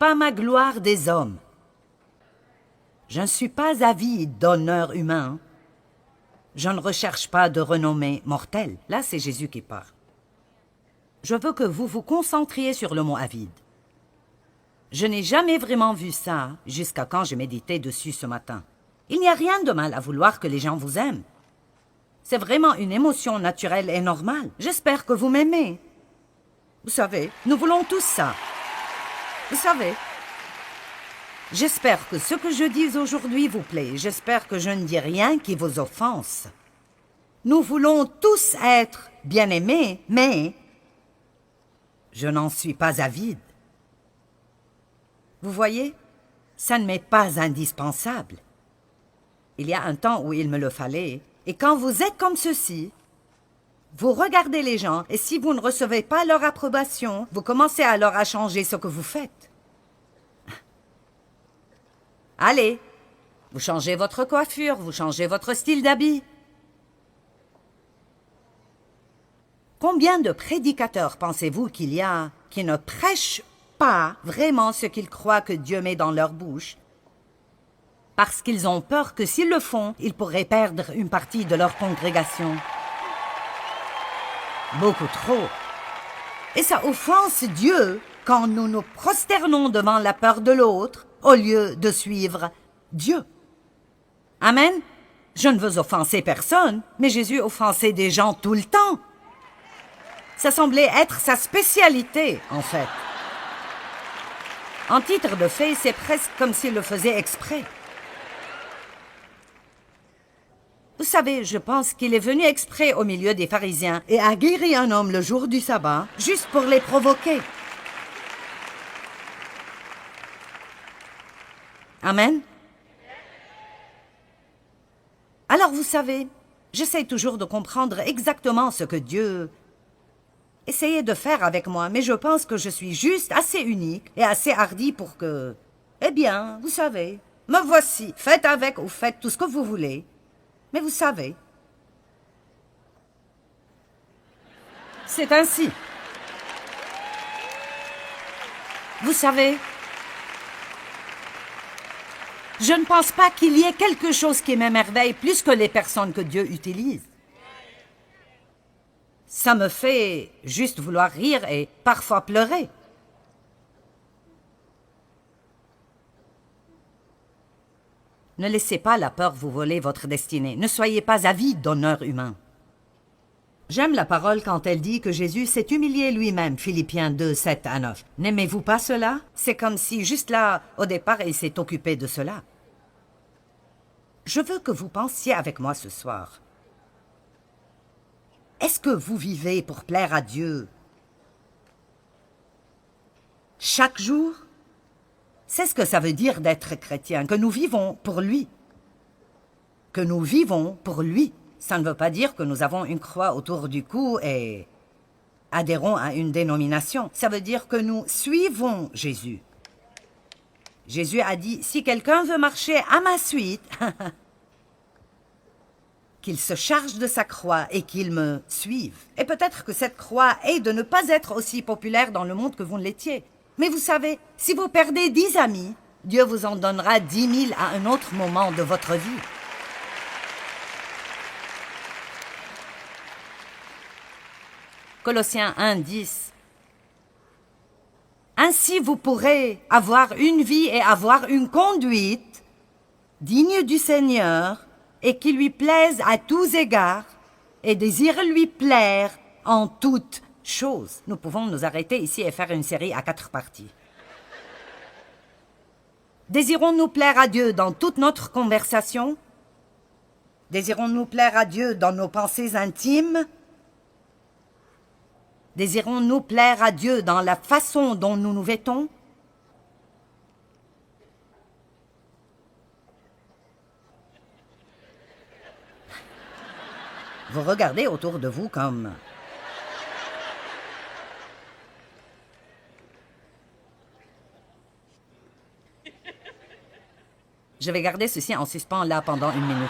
pas ma gloire des hommes. Je ne suis pas avide d'honneur humain. Je ne recherche pas de renommée mortelle. Là, c'est Jésus qui parle. Je veux que vous vous concentriez sur le mot avide. Je n'ai jamais vraiment vu ça jusqu'à quand j'ai médité dessus ce matin. Il n'y a rien de mal à vouloir que les gens vous aiment. C'est vraiment une émotion naturelle et normale. J'espère que vous m'aimez. Vous savez, nous voulons tous ça. Vous savez. J'espère que ce que je dis aujourd'hui vous plaît. J'espère que je ne dis rien qui vous offense. Nous voulons tous être bien-aimés, mais je n'en suis pas avide. Vous voyez, ça ne m'est pas indispensable. Il y a un temps où il me le fallait, et quand vous êtes comme ceci, vous regardez les gens, et si vous ne recevez pas leur approbation, vous commencez alors à changer ce que vous faites. Allez, vous changez votre coiffure, vous changez votre style d'habit. Combien de prédicateurs pensez-vous qu'il y a qui ne prêchent pas vraiment ce qu'ils croient que Dieu met dans leur bouche, parce qu'ils ont peur que s'ils le font, ils pourraient perdre une partie de leur congrégation. Beaucoup trop. Et ça offense Dieu quand nous nous prosternons devant la peur de l'autre au lieu de suivre Dieu. Amen. Je ne veux offenser personne, mais Jésus offensait des gens tout le temps. Ça semblait être sa spécialité, en fait. En titre de fait, c'est presque comme s'il le faisait exprès. Vous savez, je pense qu'il est venu exprès au milieu des pharisiens et a guéri un homme le jour du sabbat, juste pour les provoquer. Amen. Alors vous savez, j'essaie toujours de comprendre exactement ce que Dieu essayait de faire avec moi, mais je pense que je suis juste assez unique et assez hardi pour que... Eh bien, vous savez, me voici, faites avec ou faites tout ce que vous voulez. Mais vous savez, c'est ainsi. Vous savez, je ne pense pas qu'il y ait quelque chose qui m'émerveille plus que les personnes que Dieu utilise. Ça me fait juste vouloir rire et parfois pleurer. Ne laissez pas la peur vous voler votre destinée. Ne soyez pas avide d'honneur humain. J'aime la parole quand elle dit que Jésus s'est humilié lui-même, Philippiens 2, 7 à 9. N'aimez-vous pas cela? C'est comme si juste là, au départ, il s'est occupé de cela. Je veux que vous pensiez avec moi ce soir. Est-ce que vous vivez pour plaire à Dieu chaque jour? C'est ce que ça veut dire d'être chrétien, que nous vivons pour lui. Que nous vivons pour lui. Ça ne veut pas dire que nous avons une croix autour du cou et adhérons à une dénomination. Ça veut dire que nous suivons Jésus. Jésus a dit, si quelqu'un veut marcher à ma suite, qu'il se charge de sa croix et qu'il me suive. Et peut-être que cette croix est de ne pas être aussi populaire dans le monde que vous ne l'étiez. Mais vous savez, si vous perdez 10 amis, Dieu vous en donnera 10 000 à un autre moment de votre vie. Colossiens 1, 10. Ainsi vous pourrez avoir une vie et avoir une conduite digne du Seigneur et qui lui plaise à tous égards et désire lui plaire en toutes choses. Nous pouvons nous arrêter ici et faire une série à 4 parties. Désirons-nous plaire à Dieu dans toute notre conversation? Désirons-nous plaire à Dieu dans nos pensées intimes? Désirons-nous plaire à Dieu dans la façon dont nous nous vêtons? Vous regardez autour de vous comme... Je vais garder ceci en suspens là pendant 1 minute.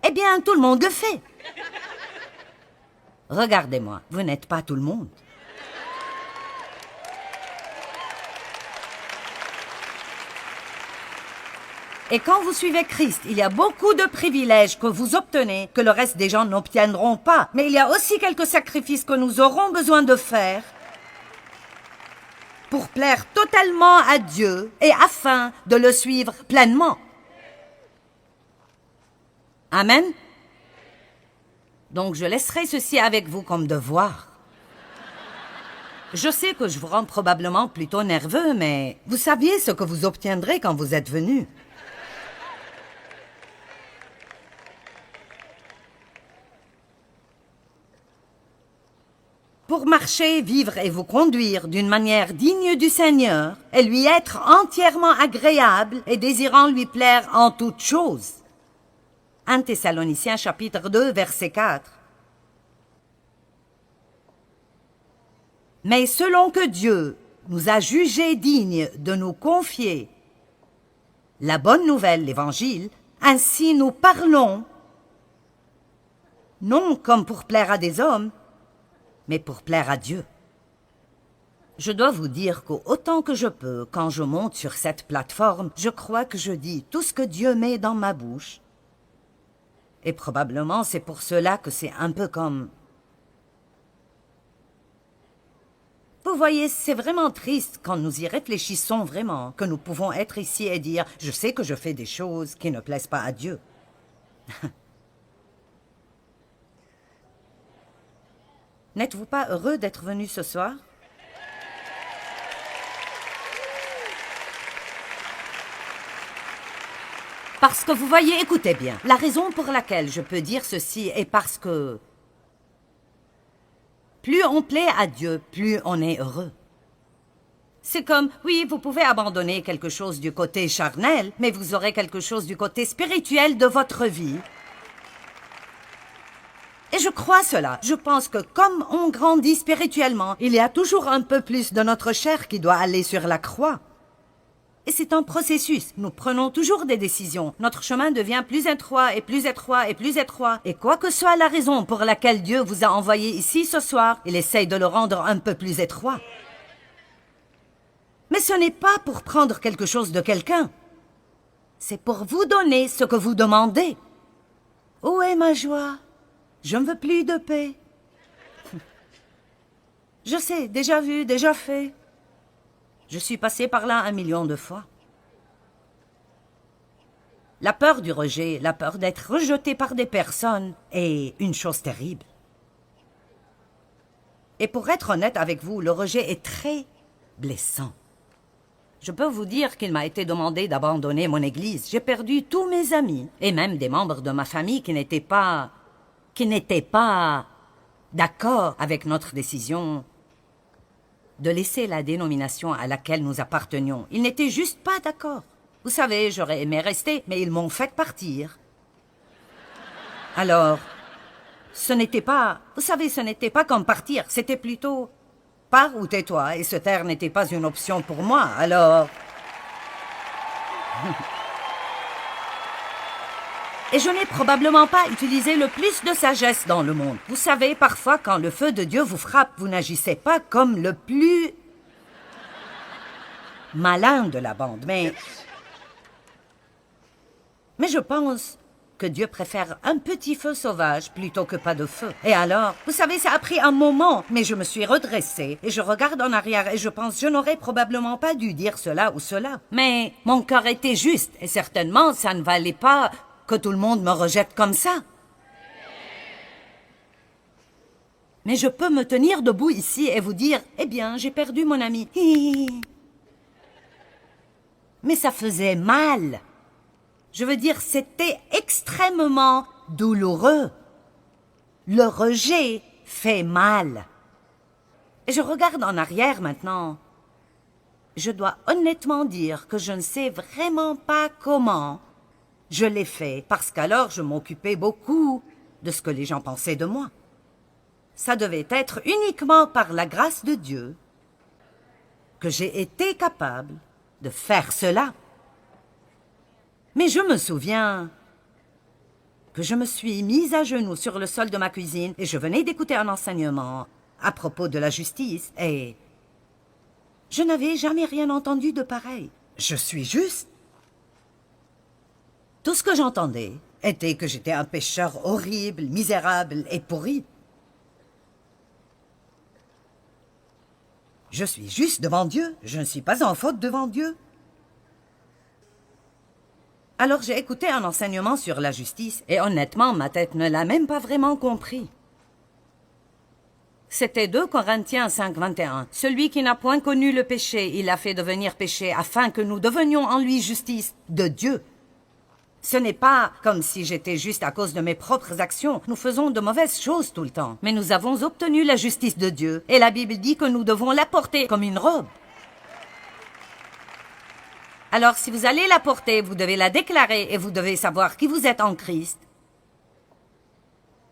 Eh bien, tout le monde le fait. Regardez-moi, vous n'êtes pas tout le monde. Et quand vous suivez Christ, il y a beaucoup de privilèges que vous obtenez que le reste des gens n'obtiendront pas. Mais il y a aussi quelques sacrifices que nous aurons besoin de faire pour plaire totalement à Dieu et afin de le suivre pleinement. Amen. Donc je laisserai ceci avec vous comme devoir. Je sais que je vous rends probablement plutôt nerveux, mais vous saviez ce que vous obtiendrez quand vous êtes venu. Pour marcher, vivre et vous conduire d'une manière digne du Seigneur, et lui être entièrement agréable et désirant lui plaire en toutes choses. 1 Thessaloniciens chapitre 2, verset 4. Mais selon que Dieu nous a jugés dignes de nous confier la bonne nouvelle, l'Évangile, ainsi nous parlons, non comme pour plaire à des hommes, mais pour plaire à Dieu. Je dois vous dire qu'autant que je peux, quand je monte sur cette plateforme, je crois que je dis tout ce que Dieu met dans ma bouche. Et probablement c'est pour cela que c'est un peu comme... Vous voyez, c'est vraiment triste quand nous y réfléchissons vraiment, que nous pouvons être ici et dire « Je sais que je fais des choses qui ne plaisent pas à Dieu. » N'êtes-vous pas heureux d'être venu ce soir? Parce que vous voyez, écoutez bien, la raison pour laquelle je peux dire ceci est parce que plus on plaît à Dieu, plus on est heureux. C'est comme, oui, vous pouvez abandonner quelque chose du côté charnel, mais vous aurez quelque chose du côté spirituel de votre vie. Et je crois cela. Je pense que comme on grandit spirituellement, il y a toujours un peu plus de notre chair qui doit aller sur la croix. Et c'est un processus. Nous prenons toujours des décisions. Notre chemin devient plus étroit et plus étroit et plus étroit. Et quoi que soit la raison pour laquelle Dieu vous a envoyé ici ce soir, il essaye de le rendre un peu plus étroit. Mais ce n'est pas pour prendre quelque chose de quelqu'un. C'est pour vous donner ce que vous demandez. Où est ma joie? Je ne veux plus de paix. Je sais, déjà vu, déjà fait. Je suis passé par là 1 million de fois. La peur du rejet, la peur d'être rejeté par des personnes est une chose terrible. Et pour être honnête avec vous, le rejet est très blessant. Je peux vous dire qu'il m'a été demandé d'abandonner mon église. J'ai perdu tous mes amis et même des membres de ma famille qui n'étaient pas d'accord avec notre décision de laisser la dénomination à laquelle nous appartenions. Ils n'étaient juste pas d'accord. Vous savez, j'aurais aimé rester, mais ils m'ont fait partir. Alors, ce n'était pas comme partir, c'était plutôt pars ou tais-toi, et se taire n'était pas une option pour moi, alors... Et je n'ai probablement pas utilisé le plus de sagesse dans le monde. Vous savez, parfois, quand le feu de Dieu vous frappe, vous n'agissez pas comme le plus malin de la bande. Mais je pense que Dieu préfère un petit feu sauvage plutôt que pas de feu. Et alors, vous savez, ça a pris un moment, mais je me suis redressée et je regarde en arrière et je pense, je n'aurais probablement pas dû dire cela ou cela. Mais mon cœur était juste et certainement, ça ne valait pas que tout le monde me rejette comme ça. Mais je peux me tenir debout ici et vous dire, eh bien, j'ai perdu mon ami. Mais ça faisait mal. Je veux dire, c'était extrêmement douloureux. Le rejet fait mal. Et je regarde en arrière maintenant. Je dois honnêtement dire que je ne sais vraiment pas comment je l'ai fait, parce qu'alors je m'occupais beaucoup de ce que les gens pensaient de moi. Ça devait être uniquement par la grâce de Dieu que j'ai été capable de faire cela. Mais je me souviens que je me suis mise à genoux sur le sol de ma cuisine et je venais d'écouter un enseignement à propos de la justice et je n'avais jamais rien entendu de pareil. Je suis juste. Tout ce que j'entendais était que j'étais un pécheur horrible, misérable et pourri. Je suis juste devant Dieu. Je ne suis pas en faute devant Dieu. Alors j'ai écouté un enseignement sur la justice et honnêtement, ma tête ne l'a même pas vraiment compris. C'était 2 Corinthiens 5, 21. Celui qui n'a point connu le péché, il l'a fait devenir péché afin que nous devenions en lui justice de Dieu. Ce n'est pas comme si j'étais juste à cause de mes propres actions. Nous faisons de mauvaises choses tout le temps. Mais nous avons obtenu la justice de Dieu. Et la Bible dit que nous devons la porter comme une robe. Alors, si vous allez la porter, vous devez la déclarer et vous devez savoir qui vous êtes en Christ.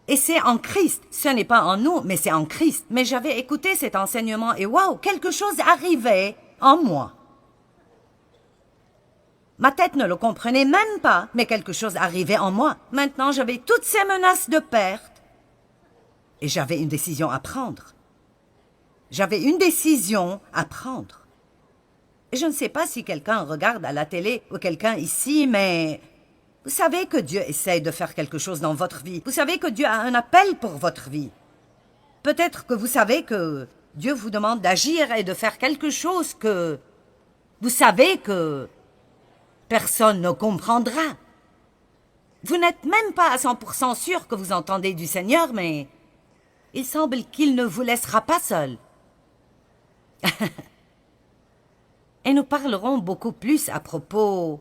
Et c'est en Christ. Ce n'est pas en nous, mais c'est en Christ. Mais j'avais écouté cet enseignement et waouh, quelque chose arrivait en moi. Ma tête ne le comprenait même pas, mais quelque chose arrivait en moi. Maintenant, j'avais toutes ces menaces de perte. Et j'avais une décision à prendre. J'avais une décision à prendre. Et je ne sais pas si quelqu'un regarde à la télé ou quelqu'un ici, mais vous savez que Dieu essaie de faire quelque chose dans votre vie. Vous savez que Dieu a un appel pour votre vie. Peut-être que vous savez que Dieu vous demande d'agir et de faire quelque chose que vous savez que personne ne comprendra. Vous n'êtes même pas à 100% sûr que vous entendez du Seigneur, mais il semble qu'il ne vous laissera pas seul. Et nous parlerons beaucoup plus à propos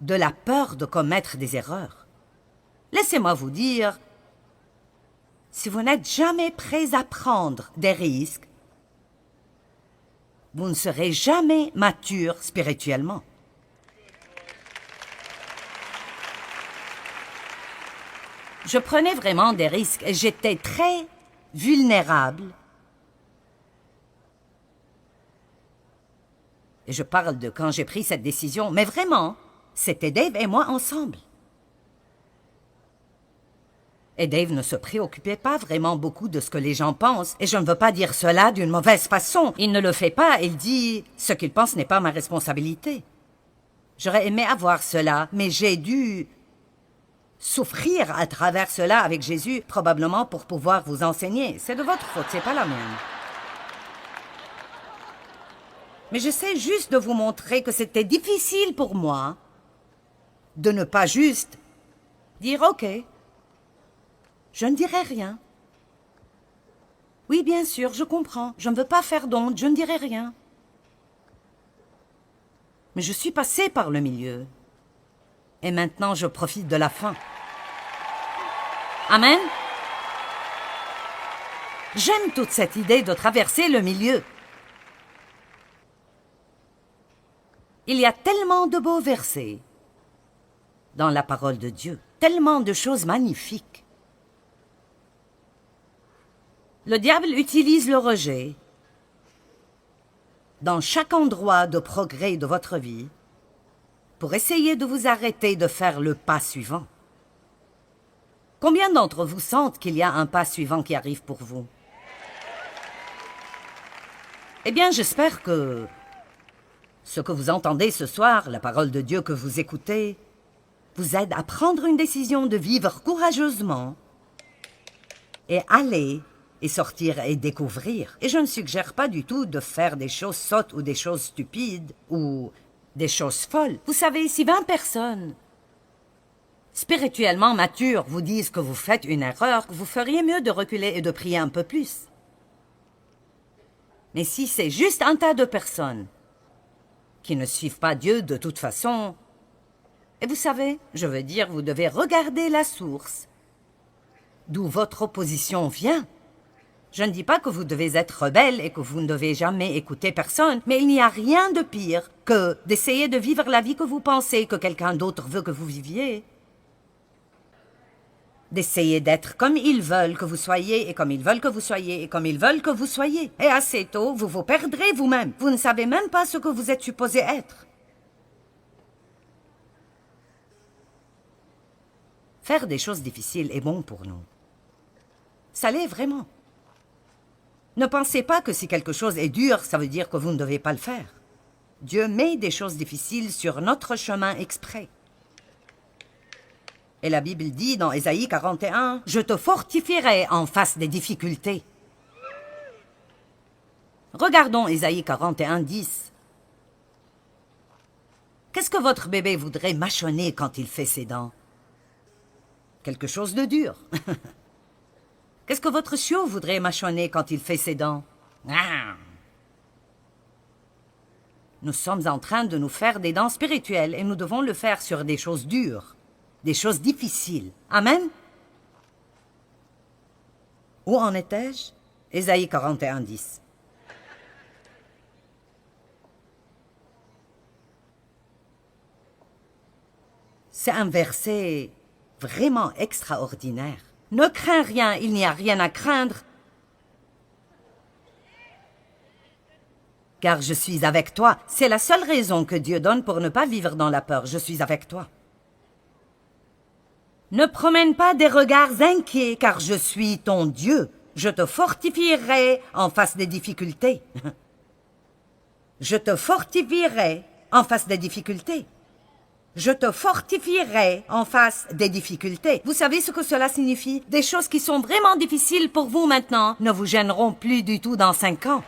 de la peur de commettre des erreurs. Laissez-moi vous dire, si vous n'êtes jamais prêts à prendre des risques, vous ne serez jamais mature spirituellement. Je prenais vraiment des risques et j'étais très vulnérable. Et je parle de quand j'ai pris cette décision, mais vraiment, c'était Dave et moi ensemble. Et Dave ne se préoccupait pas vraiment beaucoup de ce que les gens pensent, et je ne veux pas dire cela d'une mauvaise façon. Il ne le fait pas, il dit « ce qu'il pense n'est pas ma responsabilité ». J'aurais aimé avoir cela, mais j'ai dû souffrir à travers cela avec Jésus, probablement pour pouvoir vous enseigner. C'est de votre faute, c'est pas la mienne. Mais j'essaie juste de vous montrer que c'était difficile pour moi de ne pas juste dire « Ok, je ne dirai rien. Oui, bien sûr, je comprends. Je ne veux pas faire d'honte, je ne dirai rien. » Mais je suis passée par le milieu. Et maintenant, je profite de la fin. Amen. J'aime toute cette idée de traverser le milieu. Il y a tellement de beaux versets dans la parole de Dieu, tellement de choses magnifiques. Le diable utilise le rejet dans chaque endroit de progrès de votre vie pour essayer de vous arrêter de faire le pas suivant. Combien d'entre vous sentent qu'il y a un pas suivant qui arrive pour vous? Eh bien, j'espère que ce que vous entendez ce soir, la parole de Dieu que vous écoutez, vous aide à prendre une décision de vivre courageusement et aller et sortir et découvrir. Et je ne suggère pas du tout de faire des choses sottes ou des choses stupides ou des choses folles. Vous savez, si 20 personnes spirituellement matures vous disent que vous faites une erreur, vous feriez mieux de reculer et de prier un peu plus. Mais si c'est juste un tas de personnes qui ne suivent pas Dieu de toute façon, et vous savez, je veux dire, vous devez regarder la source d'où votre opposition vient. Je ne dis pas que vous devez être rebelle et que vous ne devez jamais écouter personne, mais il n'y a rien de pire que d'essayer de vivre la vie que vous pensez que quelqu'un d'autre veut que vous viviez. D'essayer d'être comme ils veulent que vous soyez, et comme ils veulent que vous soyez, et comme ils veulent que vous soyez. Et assez tôt, vous vous perdrez vous-même. Vous ne savez même pas ce que vous êtes supposé être. Faire des choses difficiles est bon pour nous. Ça l'est vraiment. Ne pensez pas que si quelque chose est dur, ça veut dire que vous ne devez pas le faire. Dieu met des choses difficiles sur notre chemin exprès. Et la Bible dit dans Ésaïe 41, « Je te fortifierai en face des difficultés. » Regardons Ésaïe 41, 10. Qu'est-ce que votre bébé voudrait mâchonner quand il fait ses dents? Quelque chose de dur. Qu'est-ce que votre chiot voudrait mâchonner quand il fait ses dents? Nous sommes en train de nous faire des dents spirituelles et nous devons le faire sur des choses dures, des choses difficiles. Amen? Où en étais-je? Ésaïe 41, 10. C'est un verset vraiment extraordinaire. Ne crains rien, il n'y a rien à craindre, car je suis avec toi. C'est la seule raison que Dieu donne pour ne pas vivre dans la peur. Je suis avec toi. Ne promène pas des regards inquiets, car je suis ton Dieu. Je te fortifierai en face des difficultés. Je te fortifierai en face des difficultés. Je te fortifierai en face des difficultés. Vous savez ce que cela signifie? Des choses qui sont vraiment difficiles pour vous maintenant ne vous gêneront plus du tout dans 5 ans.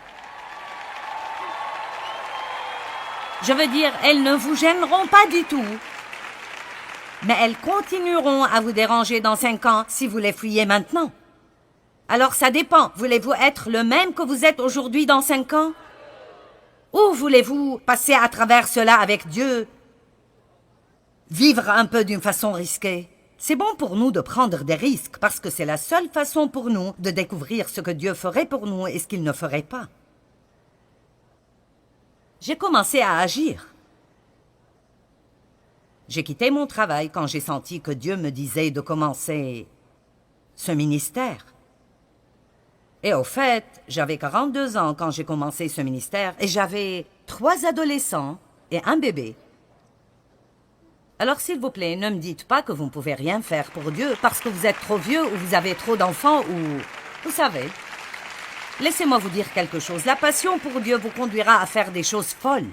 Je veux dire, elles ne vous gêneront pas du tout. Mais elles continueront à vous déranger dans 5 ans si vous les fuyez maintenant. Alors ça dépend. Voulez-vous être le même que vous êtes aujourd'hui dans 5 ans? Ou voulez-vous passer à travers cela avec Dieu? Vivre un peu d'une façon risquée. C'est bon pour nous de prendre des risques parce que c'est la seule façon pour nous de découvrir ce que Dieu ferait pour nous et ce qu'il ne ferait pas. J'ai commencé à agir. J'ai quitté mon travail quand j'ai senti que Dieu me disait de commencer ce ministère. Et au fait, j'avais 42 ans quand j'ai commencé ce ministère et j'avais 3 adolescents et un bébé. Alors s'il vous plaît, ne me dites pas que vous ne pouvez rien faire pour Dieu parce que vous êtes trop vieux ou vous avez trop d'enfants ou... Vous savez, laissez-moi vous dire quelque chose. La passion pour Dieu vous conduira à faire des choses folles.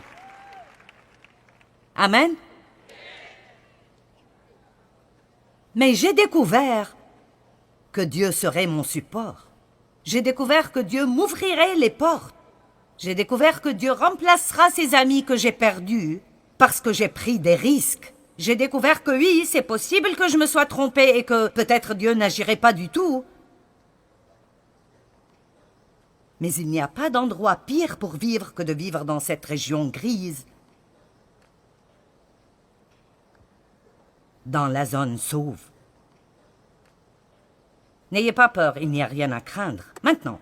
Amen. Mais j'ai découvert que Dieu serait mon support. J'ai découvert que Dieu m'ouvrirait les portes. J'ai découvert que Dieu remplacera ces amis que j'ai perdus parce que j'ai pris des risques. J'ai découvert que oui, c'est possible que je me sois trompée et que peut-être Dieu n'agirait pas du tout. Mais il n'y a pas d'endroit pire pour vivre que de vivre dans cette région grise, dans la zone sauve. N'ayez pas peur, il n'y a rien à craindre. Maintenant,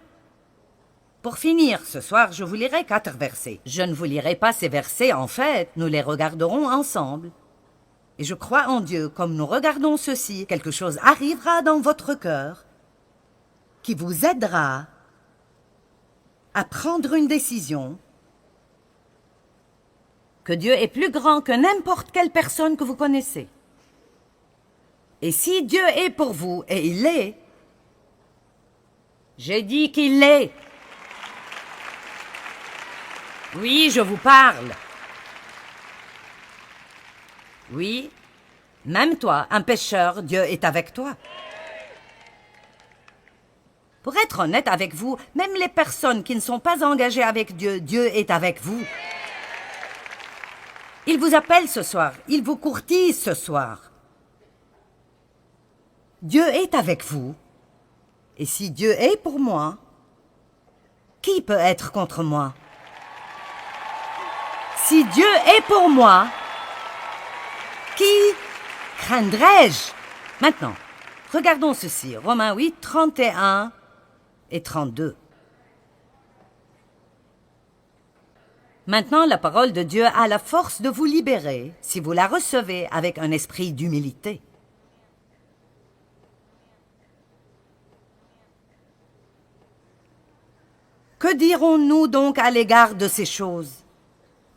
pour finir, ce soir, je vous lirai 4 versets. Je ne vous lirai pas ces versets, en fait, nous les regarderons ensemble. Et je crois en Dieu, comme nous regardons ceci, quelque chose arrivera dans votre cœur qui vous aidera à prendre une décision, que Dieu est plus grand que n'importe quelle personne que vous connaissez. Et si Dieu est pour vous, et il l'est, j'ai dit qu'il l'est. Oui, je vous parle. Oui, même toi, un pécheur, Dieu est avec toi. Pour être honnête avec vous, même les personnes qui ne sont pas engagées avec Dieu, Dieu est avec vous. Il vous appelle ce soir, il vous courtise ce soir. Dieu est avec vous. Et si Dieu est pour moi, qui peut être contre moi? Si Dieu est pour moi, qui craindrais-je? Maintenant, regardons ceci, Romains 8, 31 et 32. Maintenant, la parole de Dieu a la force de vous libérer si vous la recevez avec un esprit d'humilité. Que dirons-nous donc à l'égard de ces choses?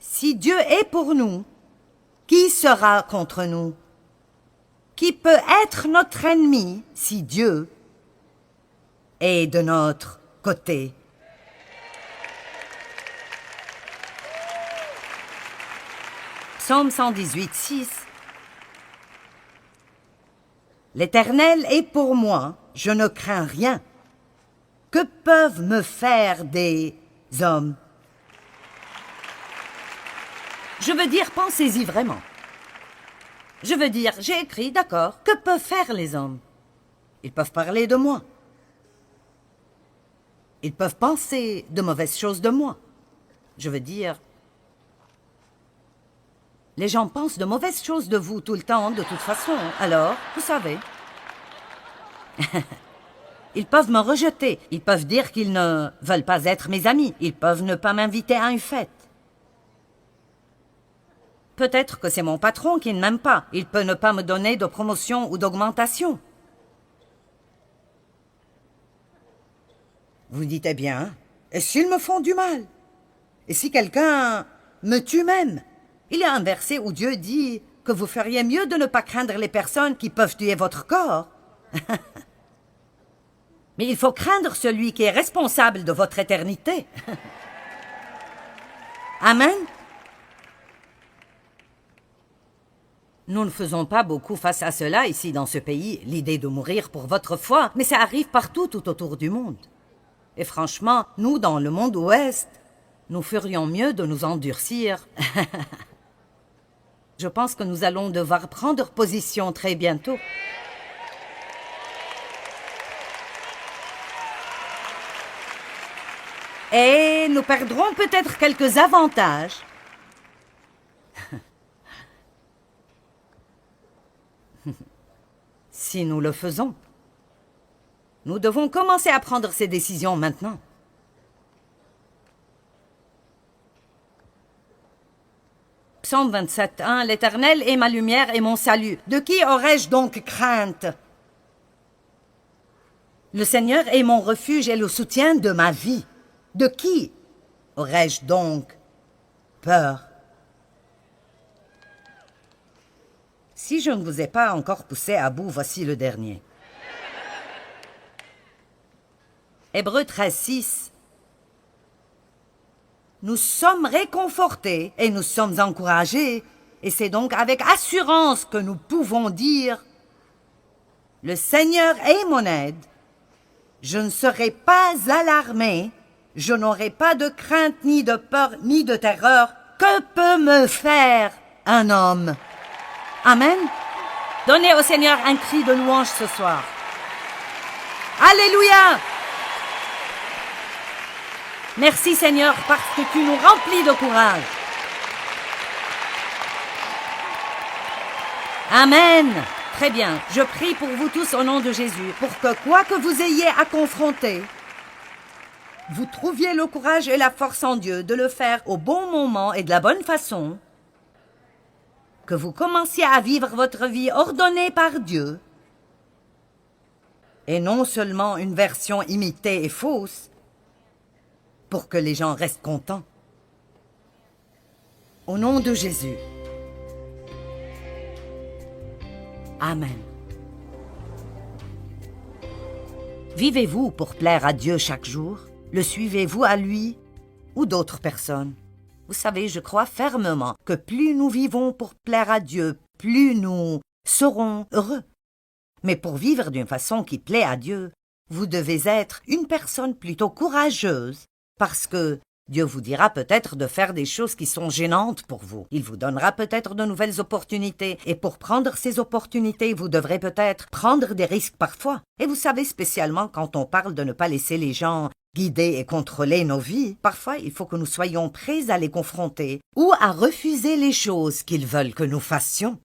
Si Dieu est pour nous, qui sera contre nous? Qui peut être notre ennemi si Dieu est de notre côté? Psaume 118, 6. L'Éternel est pour moi, je ne crains rien. Que peuvent me faire des hommes? Je veux dire, pensez-y vraiment. Je veux dire, j'ai écrit, d'accord, que peuvent faire les hommes? Ils peuvent parler de moi. Ils peuvent penser de mauvaises choses de moi. Je veux dire, les gens pensent de mauvaises choses de vous tout le temps, de toute façon. Alors, vous savez. Ils peuvent me rejeter. Ils peuvent dire qu'ils ne veulent pas être mes amis. Ils peuvent ne pas m'inviter à une fête. Peut-être que c'est mon patron qui ne m'aime pas. Il peut ne pas me donner de promotion ou d'augmentation. Vous dites, eh bien, et s'ils me font du mal? Et si quelqu'un me tue même? Il y a un verset où Dieu dit que vous feriez mieux de ne pas craindre les personnes qui peuvent tuer votre corps. Mais il faut craindre celui qui est responsable de votre éternité. Amen. Nous ne faisons pas beaucoup face à cela ici dans ce pays, l'idée de mourir pour votre foi, mais ça arrive partout tout autour du monde. Et franchement, nous, dans le monde ouest, nous ferions mieux de nous endurcir. Je pense que nous allons devoir prendre position très bientôt. Et nous perdrons peut-être quelques avantages. Si nous le faisons. Nous devons commencer à prendre ces décisions maintenant. Psaume 27, 1. L'Éternel est ma lumière et mon salut. De qui aurais-je donc crainte? Le Seigneur est mon refuge et le soutien de ma vie. De qui aurais-je donc peur? Si je ne vous ai pas encore poussé à bout, voici le dernier. Hébreux 13, 6. Nous sommes réconfortés et nous sommes encouragés, et c'est donc avec assurance que nous pouvons dire « Le Seigneur est mon aide, je ne serai pas alarmé, je n'aurai pas de crainte, ni de peur, ni de terreur. Que peut me faire un homme ?» Amen. Donnez au Seigneur un cri de louange ce soir. Alléluia! Merci Seigneur parce que tu nous remplis de courage. Amen. Très bien. Je prie pour vous tous au nom de Jésus, pour que quoi que vous ayez à confronter, vous trouviez le courage et la force en Dieu de le faire au bon moment et de la bonne façon, que vous commenciez à vivre votre vie ordonnée par Dieu, et non seulement une version imitée et fausse, pour que les gens restent contents. Au nom de Jésus. Amen. Vivez-vous pour plaire à Dieu chaque jour? Le suivez-vous à lui ou d'autres personnes? Vous savez, je crois fermement que plus nous vivons pour plaire à Dieu, plus nous serons heureux. Mais pour vivre d'une façon qui plaît à Dieu, vous devez être une personne plutôt courageuse, parce que Dieu vous dira peut-être de faire des choses qui sont gênantes pour vous. Il vous donnera peut-être de nouvelles opportunités, et pour prendre ces opportunités, vous devrez peut-être prendre des risques parfois. Et vous savez, spécialement quand on parle de ne pas laisser les gens guider et contrôler nos vies, parfois il faut que nous soyons prêts à les confronter ou à refuser les choses qu'ils veulent que nous fassions.